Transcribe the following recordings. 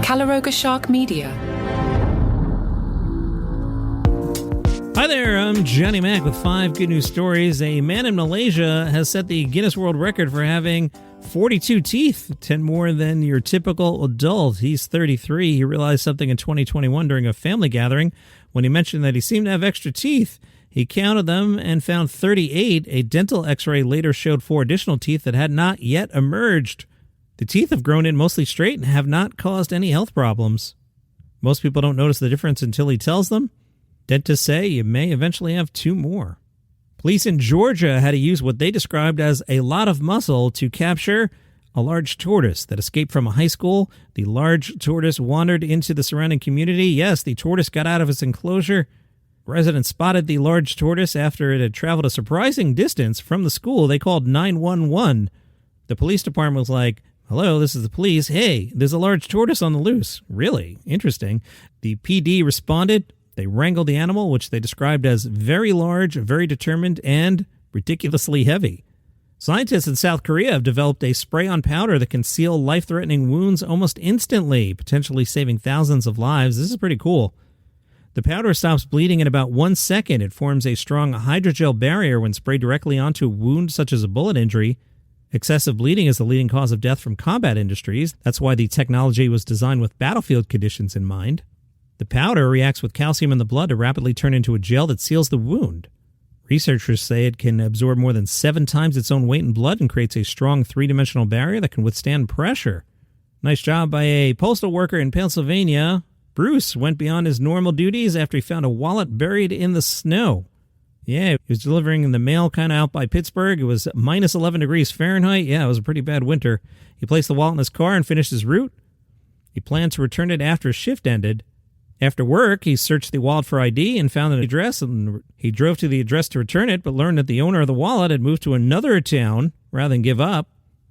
Calaroga Shark Media. Hi there, I'm Johnny Mac with 5 good news stories. A man in Malaysia has set the Guinness World Record for having 42 teeth, 10 more than your typical adult. He's 33. He realized something in 2021 during a family gathering when he mentioned that he seemed to have extra teeth. He counted them and found 38. A dental x-ray later showed 4 additional teeth that had not yet emerged. The teeth have grown in mostly straight and have not caused any health problems. Most people don't notice the difference until he tells them. Dentists say you may eventually have 2 more. Police in Georgia had to use what they described as a lot of muscle to capture a large tortoise that escaped from a high school. The large tortoise wandered into the surrounding community. Yes, the tortoise got out of its enclosure. Residents spotted the large tortoise after it had traveled a surprising distance from the school. They called 911. The police department was like, "Hello, this is the police. Hey, there's a large tortoise on the loose." Really? Interesting. The PD responded. They wrangled the animal, which they described as very large, very determined, and ridiculously heavy. Scientists in South Korea have developed a spray-on powder that can seal life-threatening wounds almost instantly, potentially saving thousands of lives. This is pretty cool. The powder stops bleeding in about 1 second. It forms a strong hydrogel barrier when sprayed directly onto a wound such as a bullet injury. Excessive bleeding is the leading cause of death from combat industries. That's why the technology was designed with battlefield conditions in mind. The powder reacts with calcium in the blood to rapidly turn into a gel that seals the wound. Researchers say it can absorb more than 7 times its own weight in blood and creates a strong 3-dimensional barrier that can withstand pressure. Nice job by a postal worker in Pennsylvania. Bruce went beyond his normal duties after he found a wallet buried in the snow. Yeah, he was delivering the mail kind of out by Pittsburgh. It was minus 11 degrees Fahrenheit. Yeah, it was a pretty bad winter. He placed the wallet in his car and finished his route. He planned to return it after his shift ended. After work, he searched the wallet for ID and found an address, and he drove to the address to return it, but learned that the owner of the wallet had moved to another town rather than give up.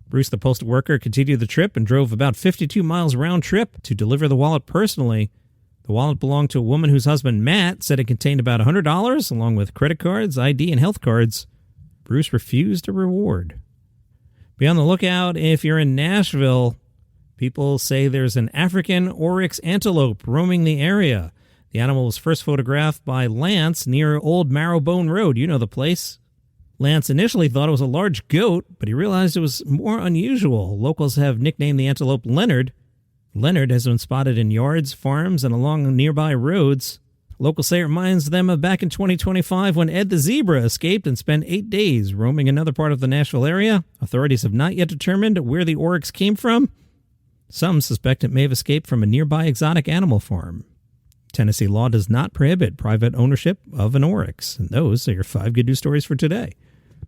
Bruce, the postal worker, continued the trip and drove about 52 miles round trip to deliver the wallet personally. The wallet belonged to a woman whose husband, Matt, said it contained about $100, along with credit cards, ID, and health cards. Bruce refused a reward. Be on the lookout if you're in Nashville. People say there's an African oryx antelope roaming the area. The animal was first photographed by Lance near Old Marrowbone Road. You know the place. Lance initially thought it was a large goat, but he realized it was more unusual. Locals have nicknamed the antelope Leonard. Leonard has been spotted in yards, farms, and along nearby roads. Locals say it reminds them of back in 2025 when Ed the zebra escaped and spent 8 days roaming another part of the Nashville area. Authorities have not yet determined where the oryx came from. Some suspect it may have escaped from a nearby exotic animal farm. Tennessee law does not prohibit private ownership of an oryx. And those are your 5 good news stories for today.